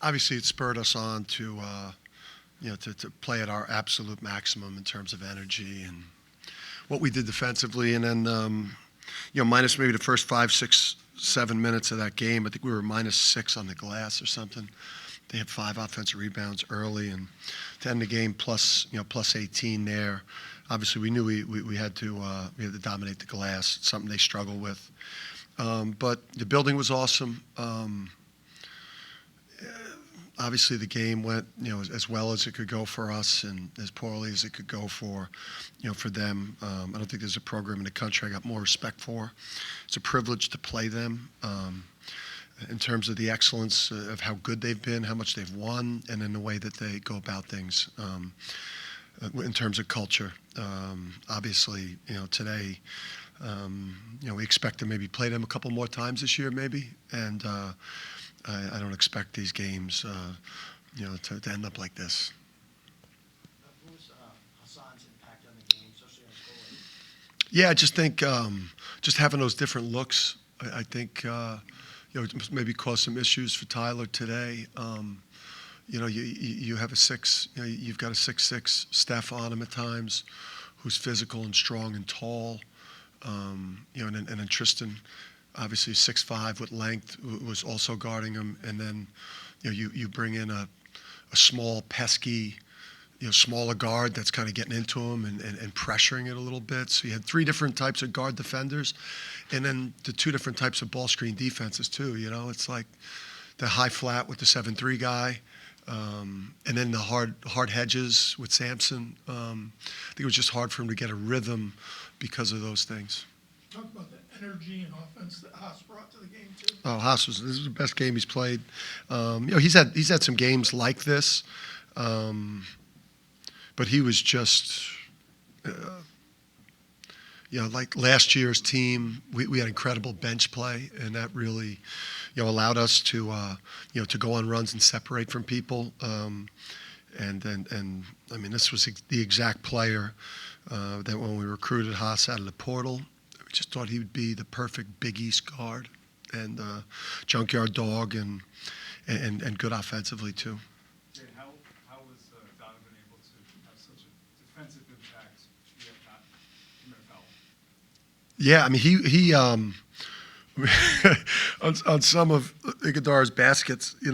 obviously it spurred us on to to play at our absolute maximum in terms of energy and what we did defensively, and then minus maybe the first 5, 6, 7 minutes of that game. I think we were -6 on the glass or something. They had 5 offensive rebounds early, and to end the game plus 18 there. Obviously, we knew we had to dominate the glass. It's something they struggle with. But the building was awesome. Obviously, the game went as well as it could go for us, and as poorly as it could go for them. I don't think there's a program in the country I got more respect for. It's a privilege to play them. In terms of the excellence of how good they've been, how much they've won, and in the way that they go about things. In terms of culture, obviously, today, we expect to maybe play them a couple more times this year, maybe, and I don't expect these games, to end up like this. What was Hassan's impact on the game, especially on scoring? Yeah, I just think just having those different looks, I think, maybe caused some issues for Tyler today. You have a 6, you've got a 6'6" Steph on him at times, who's physical and strong and tall, and then Tristan, obviously 6'5" with length, was also guarding him, and then you bring in a small, pesky, smaller guard that's kind of getting into him and pressuring it a little bit. So you had 3 different types of guard defenders, and then the 2 different types of ball screen defenses too. It's like the high flat with the 7'3" guy, and then the hard hedges with Sampson. I think it was just hard for him to get a rhythm because of those things. Talk about the energy and offense that Haas brought to the game too. Oh, Haas this is the best game he's played. He's had some games like this, but he was just, like last year's team. We had incredible bench play, and that really, allowed us to to go on runs and separate from people. And I mean, this was the exact player that when we recruited Haas out of the portal, we just thought he would be the perfect Big East guard and junkyard dog and good offensively too. Jay, how was Donovan able to have such a defensive impact yet not commit a foul? Yeah, I mean he on some of Iguodala's baskets, he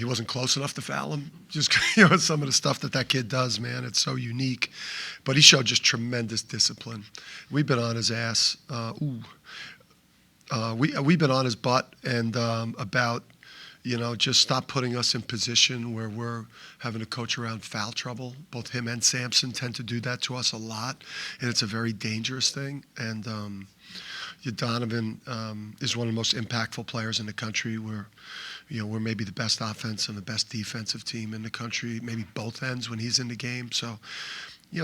wasn't close enough to foul him. Just some of the stuff that kid does, man, it's so unique. But he showed just tremendous discipline. We've been on his ass. We've been on his butt and about just stop putting us in position where we're having to coach around foul trouble. Both him and Sampson tend to do that to us a lot, and it's a very dangerous thing. And Donovan is one of the most impactful players in the country. We're maybe the best offense and the best defensive team in the country, maybe both ends when he's in the game. So,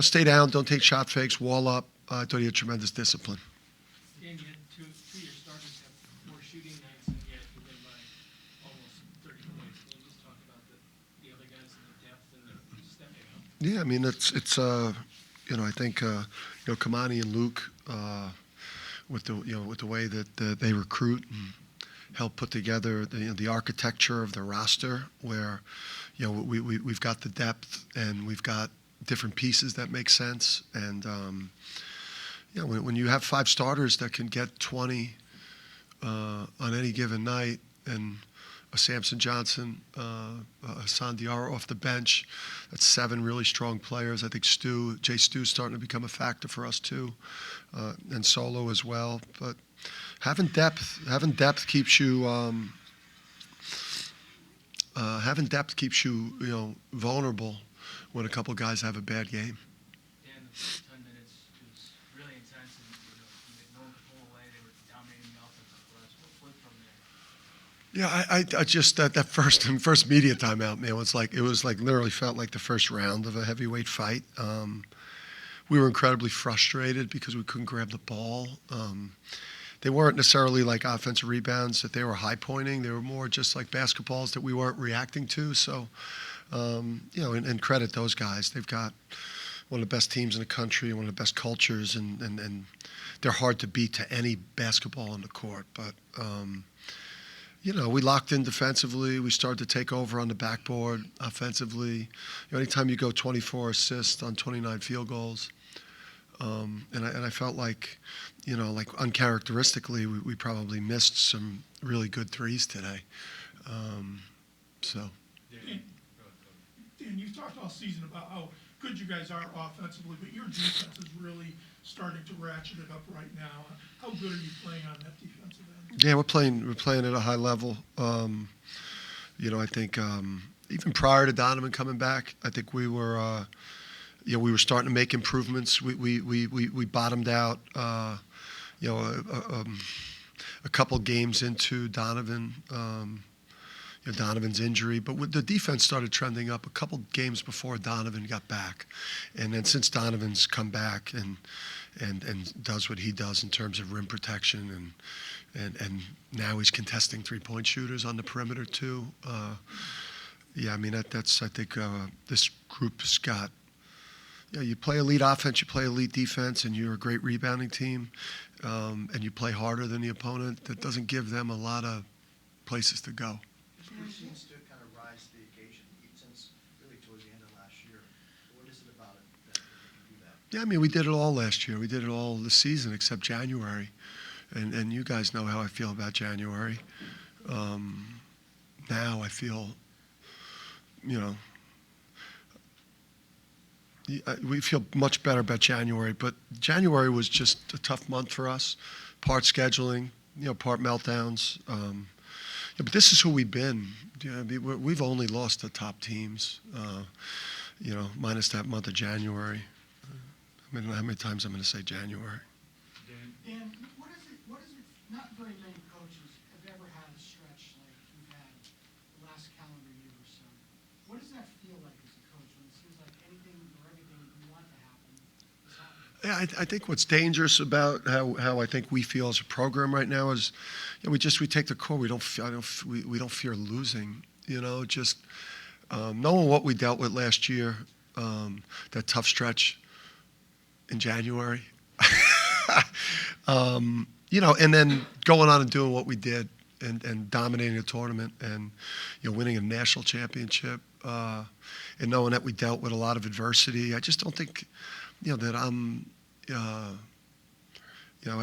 stay down, don't take shot fakes, wall up. I thought he had tremendous discipline. Dan, you had two of your starters have more shooting nights, and yet you win by almost 30 points. Can you just talk about the other guys and the depth and the stepping up? Yeah, I mean it's I think Kamani and Luke with the way that they recruit and help put together the architecture of the roster, where we've got the depth and we've got different pieces that make sense. And when you have 5 starters that can get 20 on any given night, and a Samson Johnson, Hassan Diarra off the bench, that's 7 really strong players. I think Jay Stu's starting to become a factor for us too, and Solo as well. But having depth keeps you vulnerable when a couple guys have a bad game. Dan, the first 10 minutes was really intense, and no one could pull away. They were dominating the offensive glass. What flipped from there? Yeah, I just that first media timeout, man, it was like literally felt like the first round of a heavyweight fight. We were incredibly frustrated because we couldn't grab the ball. They weren't necessarily like offensive rebounds that they were high pointing. They were more just like basketballs that we weren't reacting to. So, and credit those guys. They've got one of the best teams in the country, one of the best cultures, and they're hard to beat to any basketball on the court. But, We locked in defensively. We started to take over on the backboard offensively. Anytime you go 24 assists on 29 field goals, and I felt like, like uncharacteristically, we probably missed some really good threes today. So. Dan, you've talked all season about how good you guys are offensively, but your defense is really starting to ratchet it up right now. How good are you playing on that defensive end? Yeah, we're playing at a high level. I think even prior to Donovan coming back, I think we were we were starting to make improvements. We bottomed out a couple games into Donovan. Donovan's injury, but the defense started trending up a couple games before Donovan got back, and then since Donovan's come back and does what he does in terms of rim protection and now he's contesting 3-point shooters on the perimeter too. That's I think this group has got. You play elite offense, you play elite defense, and you're a great rebounding team, and you play harder than the opponent. That doesn't give them a lot of places to go. Group seems to kind of rise to the occasion since really towards the end of last year. What is it about it that you can do that? Yeah, we did it all last year. We did it all this season except January. And you guys know how I feel about January. Now I feel, we feel much better about January. But January was just a tough month for us. Part scheduling, part meltdowns. But this is who we've been. We've only lost to top teams, minus that month of January. I don't know how many times I'm going to say January. Dan, what is it, not very many coaches have ever had a stretch like you've had the last calendar year or so. What does that feel like as a coach when it seems like anything or everything you want to happen is happening? Yeah, I think what's dangerous about how I think we feel as a program right now is, we take the core. We don't fear losing. Just knowing what we dealt with last year, that tough stretch in January, and then going on and doing what we did and dominating the tournament and winning a national championship, and knowing that we dealt with a lot of adversity. I just don't think that I'm.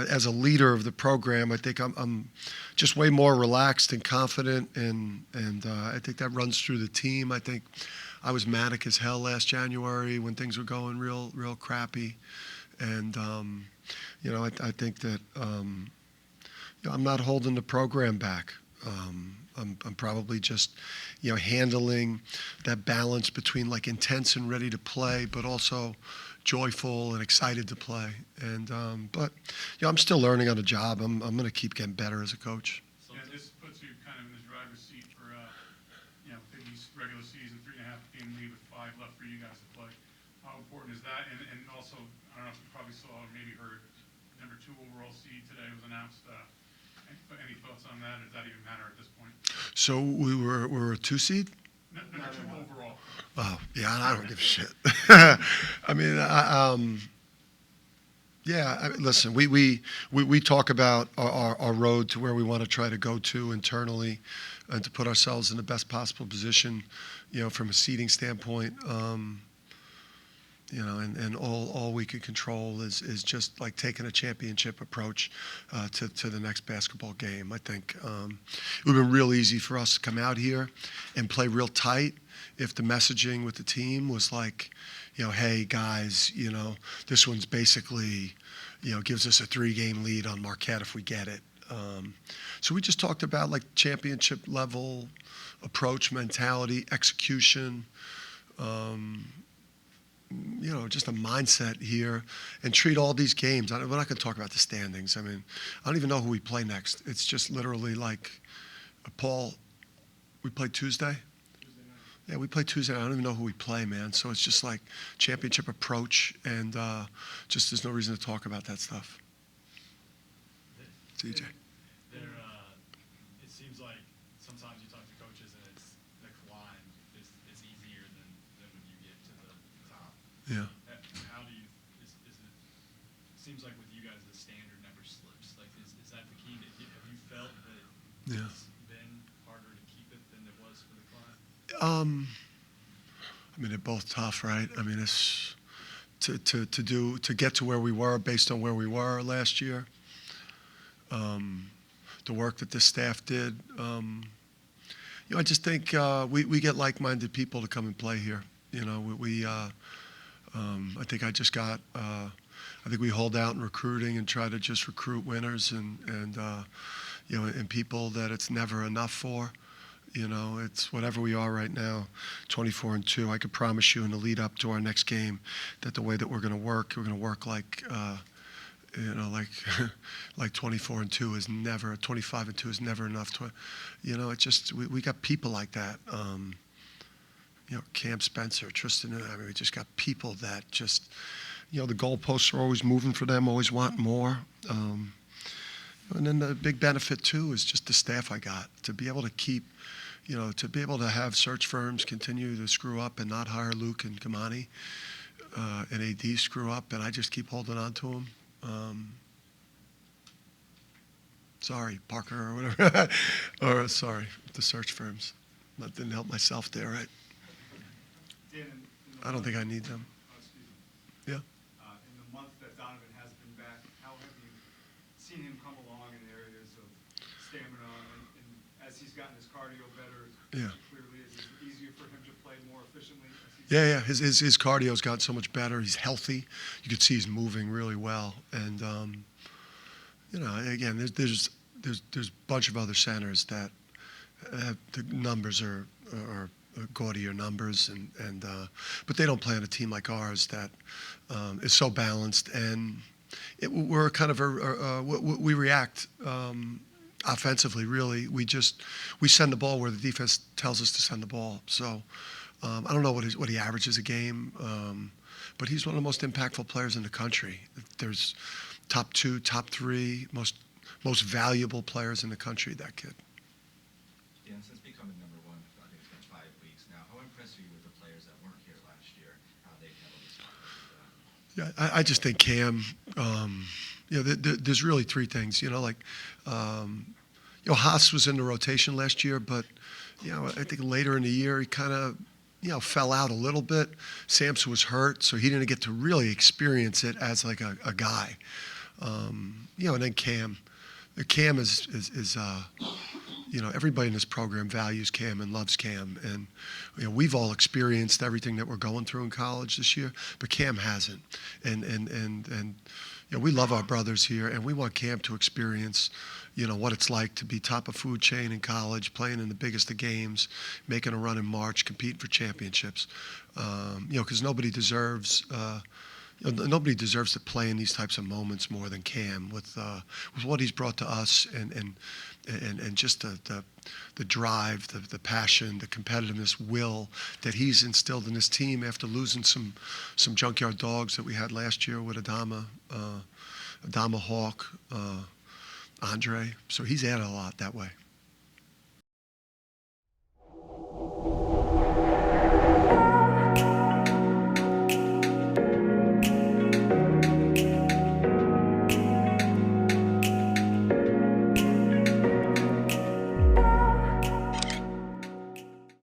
As a leader of the program, I think I'm just way more relaxed and confident, and I think that runs through the team. I think I was manic as hell last January when things were going real crappy, and I think that I'm not holding the program back. I'm probably just handling that balance between like intense and ready to play, but also joyful and excited to play. And but I'm still learning on the job. I'm going to keep getting better as a coach. Yeah, this puts you kind of in the driver's seat for big regular season, 3.5 game lead with 5 left for you guys to play. How important is that? And also, I don't know if you probably saw or maybe heard, number 2 overall seed today was announced. Any thoughts on that? Or does that even matter at this point? So we're a 2 seed. Number 2 overall. Oh yeah, I don't give a shit. Listen, we talk about our road to where we want to try to go to internally, and to put ourselves in the best possible position, from a seeding standpoint. And all we can control is just like taking a championship approach to the next basketball game. I think it would have been real easy for us to come out here and play real tight if the messaging with the team was like, hey guys, this one's basically, gives us a 3-game lead on Marquette if we get it. So we just talked about like championship level approach, mentality, execution. Just a mindset here, and treat all these games. We're not going to talk about the standings. I don't even know who we play next. It's just literally like, Paul, we play Tuesday? Yeah, we play Tuesday. I don't even know who we play, man. So it's just like championship approach, and just there's no reason to talk about that stuff. TJ. It seems like sometimes you talk to coaches and it's the climb is easier than when you get to the top. Yeah. How do you, is it seems like with you guys the standard never slips. Like is that the key? Have you felt that Yeah. it's been I mean, they're both tough, right? I mean, it's to get to where we were based on where we were last year. The work that this staff did. I just think we get like-minded people to come and play here. I think I think we hold out in recruiting and try to just recruit winners and people that it's never enough for. It's whatever we are right now, 24-2. I could promise you in the lead up to our next game that the way that we're going to work like, like 24-2 is never, 25-2 is never enough. It's just we got people like that. Cam Spencer, Tristan. I mean, we just got people that just, the goalposts are always moving for them, always want more. And then the big benefit too is just the staff I got to be able to keep. To be able to have search firms continue to screw up and not hire Luke and Kamani, and AD screw up, and I just keep holding on to them. Sorry, Parker or whatever. Or sorry, the search firms. That didn't help myself there, right? Dan, I don't think I need them. Excuse me. Yeah. In the month that Donovan has been back, how have you seen him come along in areas of stamina and as he's gotten his cardio better? Yeah. Clearly, is it easier for him to play more efficiently? Yeah. His cardio's gotten so much better. He's healthy. You can see he's moving really well. And again, there's a bunch of other centers that the numbers are gaudier numbers, but they don't play on a team like ours that is so balanced. And we're kind of we react. Offensively, really, we send the ball where the defense tells us to send the ball. So I don't know what he averages a game, but he's one of the most impactful players in the country. There's top 2, top 3 most valuable players in the country. That kid. Dan, since becoming number one, I think it's been 5 weeks now. How impressed are you with the players that weren't here last year? How they've handled this? Yeah, I just think Cam. There's really 3 things. Haas was in the rotation last year, but I think later in the year he kind of fell out a little bit. Samson was hurt, so he didn't get to really experience it as like a guy. And then Cam. Cam is everybody in this program values Cam and loves Cam, and we've all experienced everything that we're going through in college this year, but Cam hasn't, and we love our brothers here, and we want Cam to experience, what it's like to be top of food chain in college, playing in the biggest of games, making a run in March, competing for championships, because nobody deserves to play in these types of moments more than Cam with what he's brought to us and just the drive, the passion, the competitiveness, will that he's instilled in his team after losing some junkyard dogs that we had last year with Adama Hawk, Andre. So he's added a lot that way.